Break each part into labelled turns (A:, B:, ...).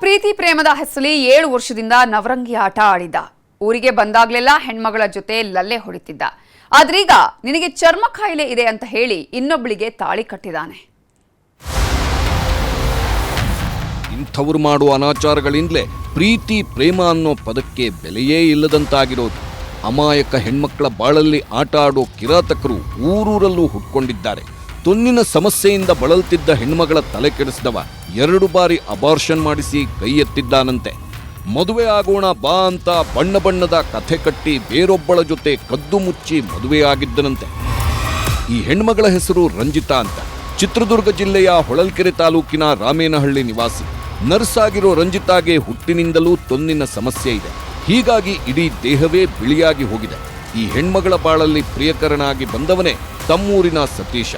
A: ಪ್ರೀತಿ ಪ್ರೇಮದ ಹೆಸರಲ್ಲಿ 7 ವರ್ಷದಿಂದ ನವರಂಗಿ ಆಟ ಆಡಿದ್ದ. ಊರಿಗೆ ಬಂದಾಗ್ಲೆಲ್ಲ ಹೆಣ್ಮಗಳ ಜೊತೆ ಲಲ್ಲೆ ಹೊಡಿತಿದ್ದ. ಆದ್ರೀಗ ನಿನಗೆ ಚರ್ಮ ಕಾಯಿಲೆ ಇದೆ ಅಂತ ಹೇಳಿ ಇನ್ನೊಬ್ಬಳಿಗೆ ತಾಳಿ ಕಟ್ಟಿದಾನೆ.
B: ಇಂಥವರು ಮಾಡುವ ಅನಾಚಾರಗಳಿಂದಲೇ ಪ್ರೀತಿ ಪ್ರೇಮ ಅನ್ನೋ ಪದಕ್ಕೆ ಬೆಲೆಯೇ ಇಲ್ಲದಂತಾಗಿರೋದು. ಅಮಾಯಕ ಹೆಣ್ಮಕ್ಕಳ ಬಾಳಲ್ಲಿ ಆಟ ಆಡೋ ಕಿರಾತಕರು ಊರೂರಲ್ಲೂ ಹುಟ್ಕೊಂಡಿದ್ದಾರೆ. ತೊನ್ನಿನ ಸಮಸ್ಯೆಯಿಂದ ಬಳಲ್ತಿದ್ದ ಹೆಣ್ಮಗಳ ತಲೆ ಕೆಡಿಸಿದವ 2 ಬಾರಿ ಅಬಾರ್ಷನ್ ಮಾಡಿಸಿ ಕೈ ಎತ್ತಿದ್ದಾನಂತೆ. ಮದುವೆ ಆಗೋಣ ಬಾ ಅಂತ ಬಣ್ಣ ಬಣ್ಣದ ಕಥೆ ಕಟ್ಟಿ ಬೇರೊಬ್ಬಳ ಜೊತೆ ಕದ್ದು ಮುಚ್ಚಿ ಮದುವೆಯಾಗಿದ್ದನಂತೆ. ಈ ಹೆಣ್ಮಗಳ ಹೆಸರು ರಂಜಿತಾ ಅಂತ. ಚಿತ್ರದುರ್ಗ ಜಿಲ್ಲೆಯ ಹೊಳಲ್ಕೆರೆ ತಾಲೂಕಿನ ರಾಮೇನಹಳ್ಳಿ ನಿವಾಸಿ. ನರ್ಸ್ ಆಗಿರೋ ರಂಜಿತಾಗೆ ಹುಟ್ಟಿನಿಂದಲೂ ತೊನ್ನಿನ ಸಮಸ್ಯೆ ಇದೆ. ಹೀಗಾಗಿ ಇಡೀ ದೇಹವೇ ಬಿಳಿಯಾಗಿ ಹೋಗಿದೆ. ಈ ಹೆಣ್ಮಗಳ ಬಾಳಲ್ಲಿ ಪ್ರಿಯಕರನಾಗಿ ಬಂದವನೇ ತಮ್ಮೂರಿನ ಸತೀಶ.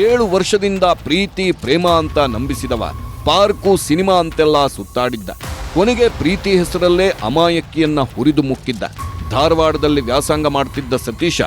B: 7 ವರ್ಷದಿಂದ ಪ್ರೀತಿ ಪ್ರೇಮ ಅಂತ ನಂಬಿಸಿದವ ಪಾರ್ಕು ಸಿನಿಮಾ ಅಂತೆಲ್ಲ ಸುತ್ತಾಡಿದ್ದ. ಕೊನೆಗೆ ಪ್ರೀತಿ ಹೆಸರಲ್ಲೇ ಅಮಾಯಕಿಯನ್ನ ಹುರಿದು ಮುಕ್ಕಿದ್ದ. ಧಾರವಾಡದಲ್ಲಿ ವ್ಯಾಸಂಗ ಮಾಡ್ತಿದ್ದ ಸತೀಶ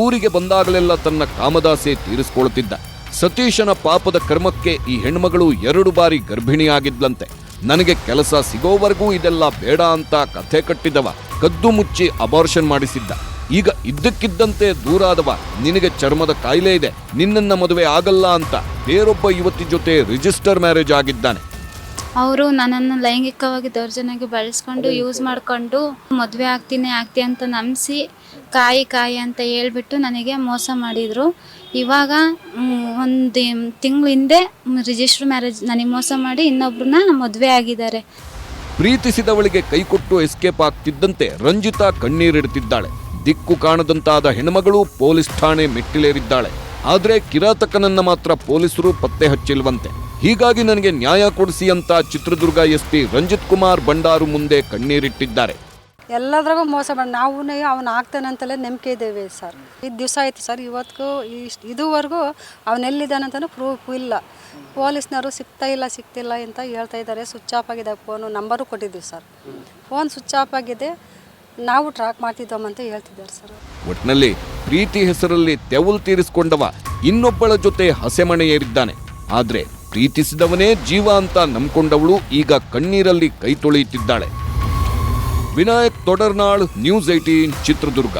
B: ಊರಿಗೆ ಬಂದಾಗಲೆಲ್ಲ ತನ್ನ ಕಾಮದಾಸೆ ತೀರಿಸ್ಕೊಳ್ತಿದ್ದ. ಸತೀಶನ ಪಾಪದ ಕರ್ಮಕ್ಕೆ ಈ ಹೆಣ್ಮಗಳು 2 ಬಾರಿ ಗರ್ಭಿಣಿಯಾಗಿದ್ಲಂತೆ. ನನಗೆ ಕೆಲಸ ಸಿಗೋವರೆಗೂ ಇದೆಲ್ಲ ಬೇಡ ಅಂತ ಕಥೆ ಕಟ್ಟಿದವ ಕದ್ದು ಮುಚ್ಚಿ ಅಬಾರ್ಷನ್ ಮಾಡಿಸಿದ್ದ. ಈಗ ಇದ್ದಕ್ಕಿದ್ದಂತೆ ದೂರಾದವ ನಿನಗೆ ಚರ್ಮದ ಕಾಯಿಲೆ ಇದೆ, ನಿನ್ನನ್ನ ಮದುವೆ ಆಗಲ್ಲ ಅಂತ ಬೇರೊಬ್ಬ ಯುವತಿ ಜೊತೆ ರಿಜಿಸ್ಟರ್ ಮ್ಯಾರೇಜ್ ಆಗಿದ್ದಾನೆ.
C: ಅವರು ನನ್ನನ್ನು ಲೈಂಗಿಕವಾಗಿ ದೌರ್ಜನ್ಯಕ್ಕೆ ಬಳಸ್ಕೊಂಡು ಯೂಸ್ ಮಾಡಿಕೊಂಡು ಮದುವೆ ಆಗ್ತೀನಿ ಅಂತ ನಂಬಿಸಿ ಕಾಯಿ ಅಂತ ಹೇಳ್ಬಿಟ್ಟು ನನಗೆ ಮೋಸ ಮಾಡಿದರು. ಇವಾಗ 1 ತಿಂಗಳ ಹಿಂದೆ ರಿಜಿಸ್ಟರ್ ಮ್ಯಾರೇಜ್ ನನಗೆ ಮೋಸ ಮಾಡಿ ಇನ್ನೊಬ್ರನ್ನ ಮದುವೆ ಆಗಿದ್ದಾರೆ.
B: ಪ್ರೀತಿಸಿದವಳಿಗೆ ಕೈಕೊಟ್ಟು ಎಸ್ಕೇಪ್ ಆಗ್ತಿದ್ದಂತೆ ರಂಜಿತಾ ಕಣ್ಣೀರಿಡ್ತಿದ್ದಾಳೆ. ದಿಕ್ಕು ಕಾಣದಂತಾದ ಹೆಣ್ಮಗಳು ಪೊಲೀಸ್ ಠಾಣೆ ಮೆಟ್ಟಿಲೇರಿದ್ದಾಳೆ. ಆದ್ರೆ ಕಿರಾತಕನನ್ನ ಮಾತ್ರ ಪೊಲೀಸರು ಪತ್ತೆ ಹಚ್ಚಿಲ್ವಂತೆ. ಹೀಗಾಗಿ ನನಗೆ ನ್ಯಾಯ ಕೊಡಿಸಿ ಅಂತ ಚಿತ್ರದುರ್ಗ ಎಸ್ಪಿ ರಂಜಿತ್ ಕುಮಾರ್ ಬಂಡಾರು ಮುಂದೆ ಕಣ್ಣೀರಿಟ್ಟಿದ್ದಾರೆ.
D: ಎಲ್ಲದ್ರಾಗೂ ಮೋಸ ಮಾಡಿ ನಾವು ಅವನು ಆಗ್ತಾನಂತಲೇ ನಂಬಿಕೆ ಇದ್ದೇವೆ ಸರ್. ಇದು ದಿವಸ ಆಯ್ತು ಸರ್. ಇವತ್ತಿಗೂ ಇದುವರೆಗೂ ಅವನೆಲ್ಲಿದ್ದಾನಂತನೂ ಪ್ರೂಫ್ ಇಲ್ಲ. ಪೊಲೀಸ್ನವರು ಸಿಗ್ತಿಲ್ಲ ಅಂತ ಹೇಳ್ತಾ ಇದ್ದಾರೆ. ಸ್ವಿಚ್ ಆಫ್ ಆಗಿದೆ ಫೋನು. ನಂಬರು ಕೊಟ್ಟಿದ್ದೀವಿ ಸರ್. ಫೋನ್ ಸ್ವಿಚ್ ಆಫ್ ಆಗಿದೆ, ನಾವು ಟ್ರ್ಯಾಕ್ ಮಾಡ್ತಿದ್ದೋಮಂತ ಹೇಳ್ತಿದ್ದಾರೆ ಸರ್.
B: ಒಟ್ನಲ್ಲಿ ಪ್ರೀತಿ ಹೆಸರಲ್ಲಿ ತೆವಲು ತೀರಿಸಿಕೊಂಡವ ಇನ್ನೊಬ್ಬಳ ಜೊತೆ ಹಸೆಮಣೆ ಏರಿದ್ದಾನೆ. ಆದ್ರೆ ಪ್ರೀತಿಸಿದವನೇ ಜೀವ ಅಂತ ನಂಬ್ಕೊಂಡವಳು ಈಗ ಕಣ್ಣೀರಲ್ಲಿ ಕೈ ತೊಳೆಯುತ್ತಿದ್ದಾಳೆ. ವಿನಾಯಕ್ ತೊಡರ್ನಾಳ್, ನ್ಯೂಸ್ 18, ಚಿತ್ರದುರ್ಗ.